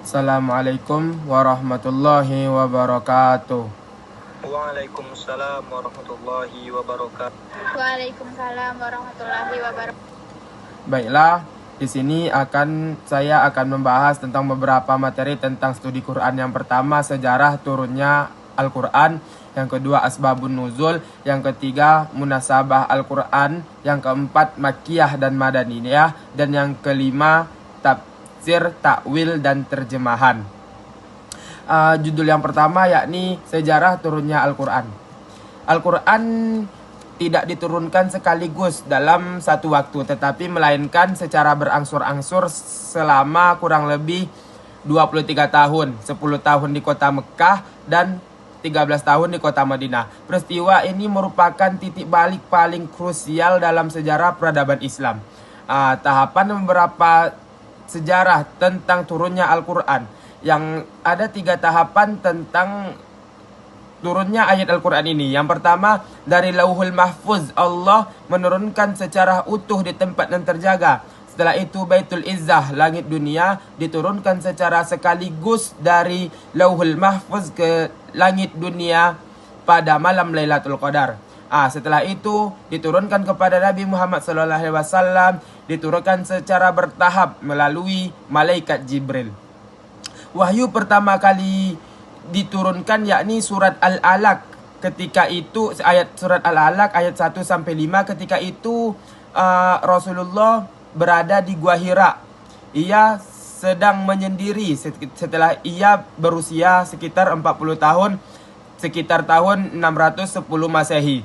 Assalamualaikum warahmatullahi wabarakatuh. Waalaikumsalam warahmatullahi wabarakatuh. Waalaikumsalam warahmatullahi wabarakatuh. Baiklah, di sini saya akan membahas tentang beberapa materi tentang studi Quran. Yang pertama, sejarah turunnya Al-Quran. Yang kedua, asbabun nuzul. Yang ketiga, munasabah Al-Quran. Yang keempat, Makkiyah dan Madaniyah. Dan yang kelima, tafsir, takwil, dan terjemahan. Judul yang pertama yakni sejarah turunnya Al-Quran. Al-Quran tidak diturunkan sekaligus dalam satu waktu, tetapi melainkan secara berangsur-angsur selama kurang lebih 23 tahun, 10 tahun di kota Mekah dan 13 tahun di kota Madinah. Peristiwa ini merupakan titik balik paling krusial dalam sejarah peradaban Islam. Tahapan beberapa sejarah tentang turunnya Al-Quran, yang ada 3 tahapan tentang turunnya ayat Al-Quran ini. Yang pertama, dari Lauhul Mahfuz, Allah menurunkan secara utuh di tempat yang terjaga. Setelah itu Baitul Izzah, langit dunia, diturunkan secara sekaligus dari Lauhul Mahfuz ke langit dunia pada malam Lailatul Qadar. Setelah itu diturunkan kepada Nabi Muhammad SAW, diturunkan secara bertahap melalui malaikat Jibril. Wahyu pertama kali diturunkan yakni surat Al-Alaq. Ketika itu surat Al-Alaq ayat 1 sampai 5. Ketika itu Rasulullah berada di Gua Hira. Ia sedang menyendiri setelah ia berusia sekitar 40 tahun, sekitar tahun 610 Masehi.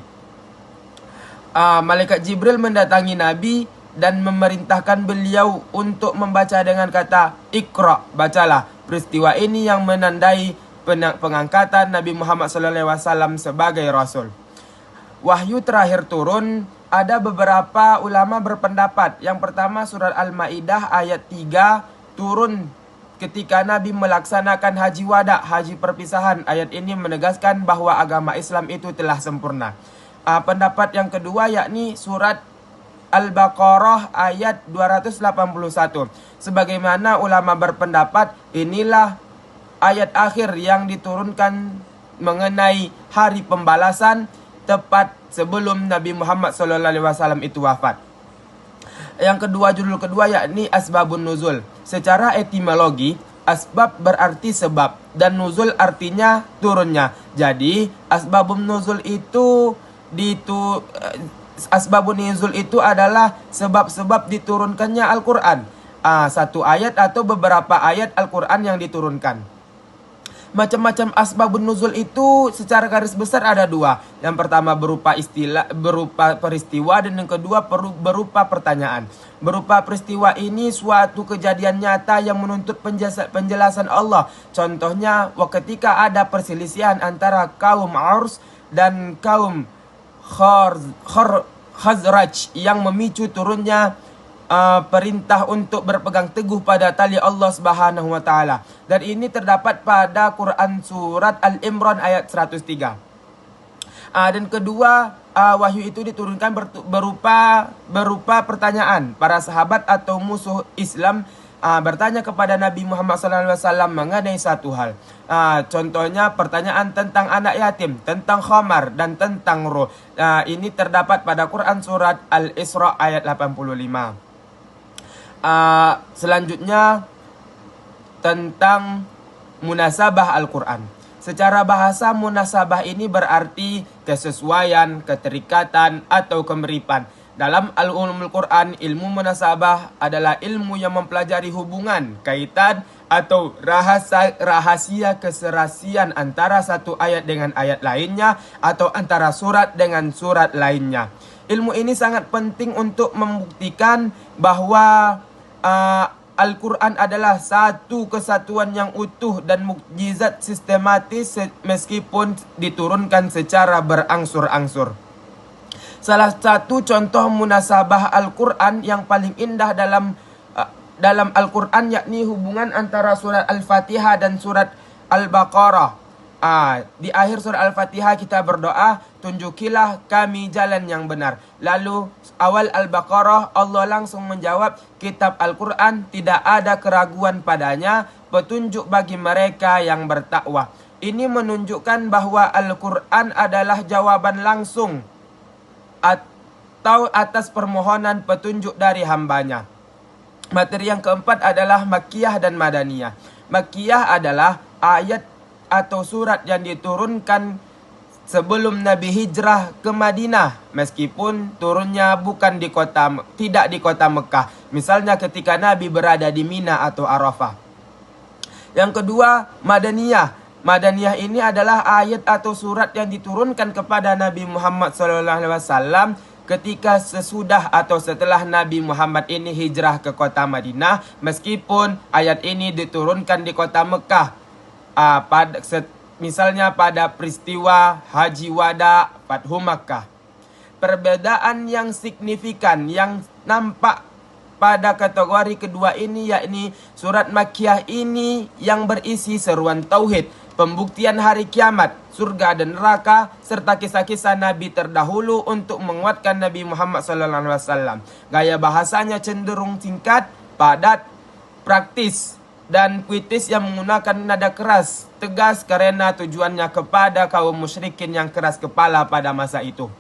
Malaikat Jibril mendatangi Nabi dan memerintahkan beliau untuk membaca dengan kata Iqra, bacalah. Peristiwa ini yang menandai pengangkatan Nabi Muhammad SAW sebagai Rasul. Wahyu terakhir turun, ada beberapa ulama berpendapat. Yang pertama, surat Al-Maidah ayat 3 turun ketika Nabi melaksanakan haji wada, haji perpisahan. Ayat ini menegaskan bahwa agama Islam itu telah sempurna. Pendapat yang kedua yakni surat Al-Baqarah ayat 281. Sebagaimana ulama berpendapat, inilah ayat akhir yang diturunkan mengenai hari pembalasan tepat sebelum Nabi Muhammad SAW itu wafat. Yang kedua, judul kedua yakni asbabun nuzul. Secara etimologi, asbab berarti sebab dan nuzul artinya turunnya. Jadi asbabun nuzul asbabun nuzul itu adalah sebab-sebab diturunkannya Al-Quran. Satu ayat atau beberapa ayat Al-Quran yang diturunkan. Macam-macam asbabun nuzul itu secara garis besar ada 2. Yang pertama berupa peristiwa, dan yang kedua berupa pertanyaan. Berupa peristiwa ini suatu kejadian nyata yang menuntut penjelasan Allah. Contohnya ketika ada perselisihan antara kaum Aws dan kaum Khazraj yang memicu turunnya perintah untuk berpegang teguh pada tali Allah Subhanahu wa taala. Dan ini terdapat pada Quran surat Al-Imran ayat 103. Dan kedua, wahyu itu diturunkan berupa pertanyaan. Para sahabat atau musuh Islam bertanya kepada Nabi Muhammad SAW mengenai satu hal. Contohnya pertanyaan tentang anak yatim, tentang khamar, dan tentang ruh. Ini terdapat pada Quran surat Al-Isra ayat 85. Selanjutnya tentang munasabah Al-Quran. Secara bahasa, munasabah ini berarti kesesuaian, keterikatan, atau kemiripan. Dalam Al-Ulumul Quran, ilmu munasabah adalah ilmu yang mempelajari hubungan, kaitan, atau rahasia keserasian antara satu ayat dengan ayat lainnya, atau antara surat dengan surat lainnya. Ilmu ini sangat penting untuk membuktikan bahwa Al-Quran adalah satu kesatuan yang utuh dan mukjizat sistematis meskipun diturunkan secara berangsur-angsur. Salah satu contoh munasabah Al-Quran yang paling indah dalam Al-Quran yakni hubungan antara surat Al-Fatihah dan surat Al-Baqarah. Di akhir surah Al-Fatihah kita berdoa, tunjukilah kami jalan yang benar. Lalu awal Al-Baqarah Allah langsung menjawab, kitab Al-Quran tidak ada keraguan padanya, petunjuk bagi mereka yang bertakwa. Ini menunjukkan bahwa Al-Quran adalah jawaban langsung atau atas permohonan petunjuk dari hambanya. Materi yang keempat adalah Makkiyah dan Madaniyah. Makkiyah adalah ayat atau surat yang diturunkan sebelum Nabi hijrah ke Madinah, meskipun turunnya tidak di kota Mekah. Misalnya ketika Nabi berada di Mina atau Arafah. Yang kedua, Madaniyah. Madaniyah ini adalah ayat atau surat yang diturunkan kepada Nabi Muhammad SAW ketika sesudah atau setelah Nabi Muhammad ini hijrah ke kota Madinah, meskipun ayat ini diturunkan di kota Mekah. Misalnya pada peristiwa Haji Wada, Fathu Makkah. Perbedaan yang signifikan yang nampak pada kategori kedua ini, yakni surat Makkiyah ini yang berisi seruan tauhid, pembuktian hari kiamat, surga dan neraka, serta kisah-kisah Nabi terdahulu untuk menguatkan Nabi Muhammad SAW. Gaya bahasanya cenderung singkat, padat, praktis, dan puitis yang menggunakan nada keras, tegas karena tujuannya kepada kaum musyrikin yang keras kepala pada masa itu.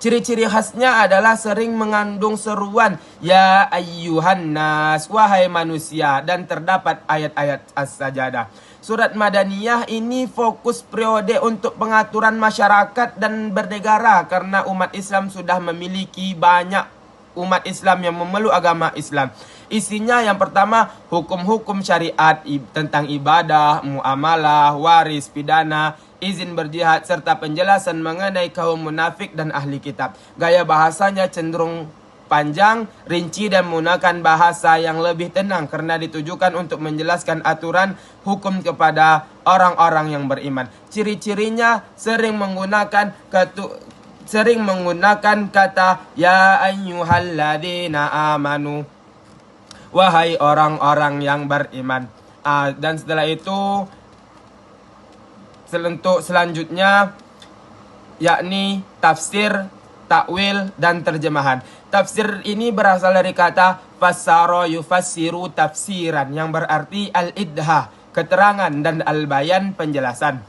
Ciri-ciri khasnya adalah sering mengandung seruan, ya ayyuhan nas, wahai manusia, dan terdapat ayat-ayat as-sajadah. Surat Madaniyah ini fokus periode untuk pengaturan masyarakat dan bernegara karena umat Islam sudah memiliki banyak umat Islam yang memeluk agama Islam. Isinya yang pertama, hukum-hukum syariat tentang ibadah, muamalah, waris, pidana, izin berjihad, serta penjelasan mengenai kaum munafik dan ahli kitab. Gaya bahasanya cenderung panjang, rinci, dan menggunakan bahasa yang lebih tenang karena ditujukan untuk menjelaskan aturan hukum kepada orang-orang yang beriman. Ciri-cirinya sering menggunakan kata ya ayyuhalladzina amanu, wahai orang-orang yang beriman. Dan setelah itu selanjutnya yakni tafsir, takwil, dan terjemahan. Tafsir ini berasal dari kata fassara yufassiru tafsiran, yang berarti al-idha, keterangan, dan al-bayan, penjelasan.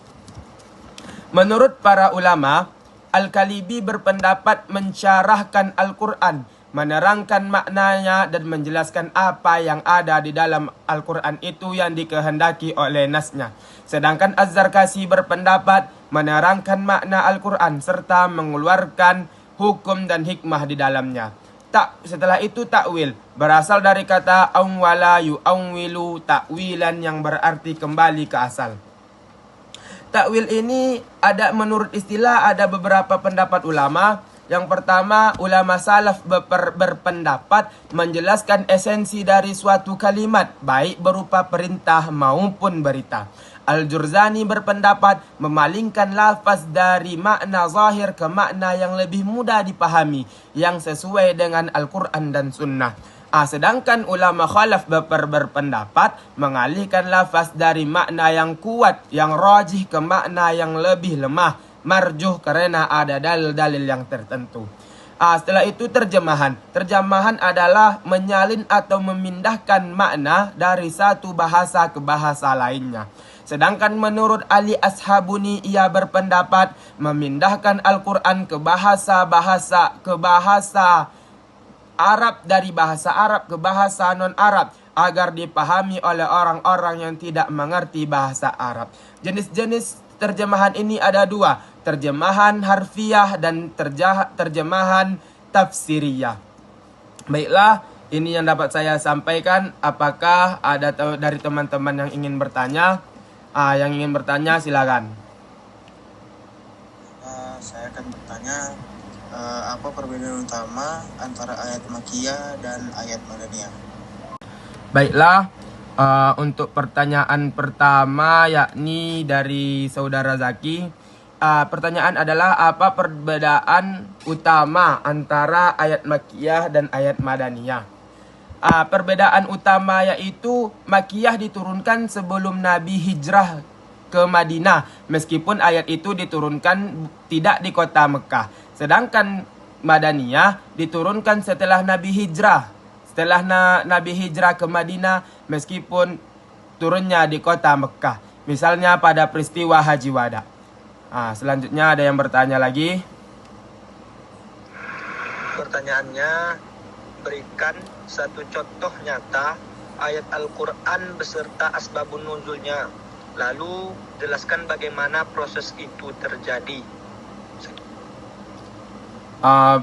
Menurut para ulama, Al-Kalibi berpendapat mensyarahkan Al-Quran, menerangkan maknanya dan menjelaskan apa yang ada di dalam Al-Quran itu yang dikehendaki oleh nasnya. Sedangkan Az-Zarkasi berpendapat menerangkan makna Al-Quran serta mengeluarkan hukum dan hikmah di dalamnya. Setelah itu takwil, berasal dari kata awwala yu'awwilu takwilan, yang berarti kembali ke asal. Takwil ini menurut istilah ada beberapa pendapat ulama. Yang pertama, ulama salaf berpendapat menjelaskan esensi dari suatu kalimat, baik berupa perintah maupun berita. Al-Jurzani berpendapat memalingkan lafaz dari makna zahir ke makna yang lebih mudah dipahami, yang sesuai dengan Al-Quran dan Sunnah. Sedangkan ulama khalaf berpendapat mengalihkan lafaz dari makna yang kuat, yang rajih, ke makna yang lebih lemah, marjuh, karena ada dalil-dalil yang tertentu. Setelah itu terjemahan. Terjemahan adalah menyalin atau memindahkan makna dari satu bahasa ke bahasa lainnya. Sedangkan menurut Ali Ashabuni, ia berpendapat memindahkan Al-Quran ke bahasa Arab, dari bahasa Arab ke bahasa non-Arab, agar dipahami oleh orang-orang yang tidak mengerti bahasa Arab. Jenis-jenis terjemahan ini ada dua, terjemahan harfiah dan terjemahan tafsiriyah. Baiklah, ini yang dapat saya sampaikan. Apakah ada dari teman-teman yang ingin bertanya? Yang ingin bertanya silakan. Saya akan bertanya, apa perbedaan utama antara ayat Makkiyah dan ayat Madaniyah? Baiklah, untuk pertanyaan pertama yakni dari saudara Zaki. Pertanyaan adalah apa perbedaan utama antara ayat Makkiyah dan ayat Madaniyah? Perbedaan utama yaitu Makkiyah diturunkan sebelum Nabi hijrah ke Madinah, meskipun ayat itu diturunkan tidak di kota Mekah. Sedangkan Madaniyah diturunkan setelah Nabi hijrah. Setelah Nabi hijrah ke Madinah, meskipun turunnya di kota Mekah. Misalnya pada peristiwa Haji Wada. Selanjutnya ada yang bertanya lagi. Pertanyaannya, berikan satu contoh nyata ayat Al-Quran beserta asbabun nuzulnya. Lalu jelaskan bagaimana proses itu terjadi.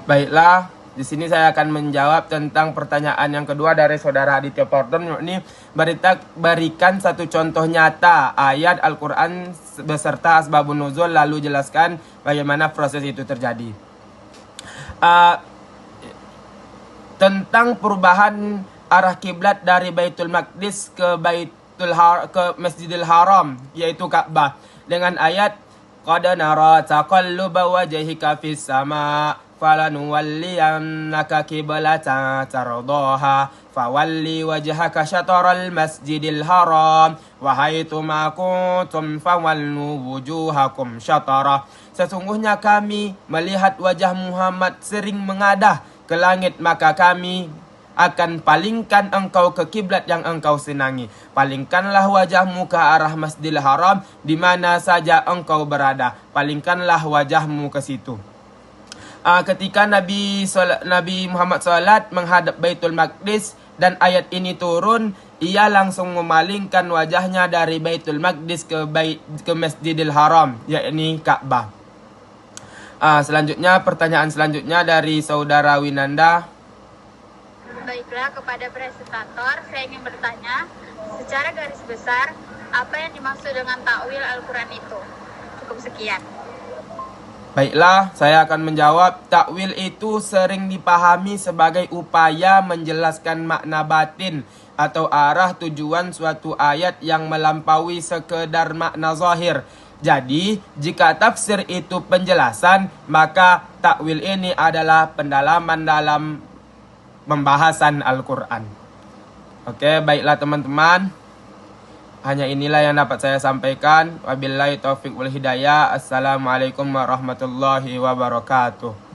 Baiklah, di sini saya akan menjawab tentang pertanyaan yang kedua dari saudara Aditya Porton. Ini berikan satu contoh nyata ayat Al-Quran beserta asbabun nuzul, lalu jelaskan bagaimana proses itu terjadi. Tentang perubahan arah kiblat dari Baitul Maqdis ke Masjidil Haram, yaitu Ka'bah, dengan ayat qad nara taqalluba wajhika fis sama falanuwalliyannaka qiblatan tardaha fawalli wajhaka syatral masjidil haram wa haitsu ma kuntum fawallu wujuhakum syatara. Sesungguhnya kami melihat wajah Muhammad sering mengadah ke langit, maka kami akan palingkan engkau ke kiblat yang engkau senangi. Palingkanlah wajahmu ke arah Masjidil Haram di mana saja engkau berada. Palingkanlah wajahmu ke situ. Ketika Nabi Muhammad SAW menghadap Baitul Maqdis dan ayat ini turun, ia langsung memalingkan wajahnya dari Baitul Maqdis ke Masjidil Haram, yakni Ka'bah. Selanjutnya, pertanyaan selanjutnya dari saudara Winanda. Baiklah, kepada presentator saya ingin bertanya, secara garis besar apa yang dimaksud dengan takwil Al-Quran itu? Cukup sekian. Baiklah, saya akan menjawab. Takwil itu sering dipahami sebagai upaya menjelaskan makna batin atau arah tujuan suatu ayat yang melampaui sekedar makna zahir. Jadi, jika tafsir itu penjelasan, maka takwil ini adalah pendalaman dalam pembahasan Al-Quran. Oke, baiklah teman-teman. Hanya inilah yang dapat saya sampaikan. Wabillahi taufiq wal hidayah. Assalamualaikum warahmatullahi wabarakatuh.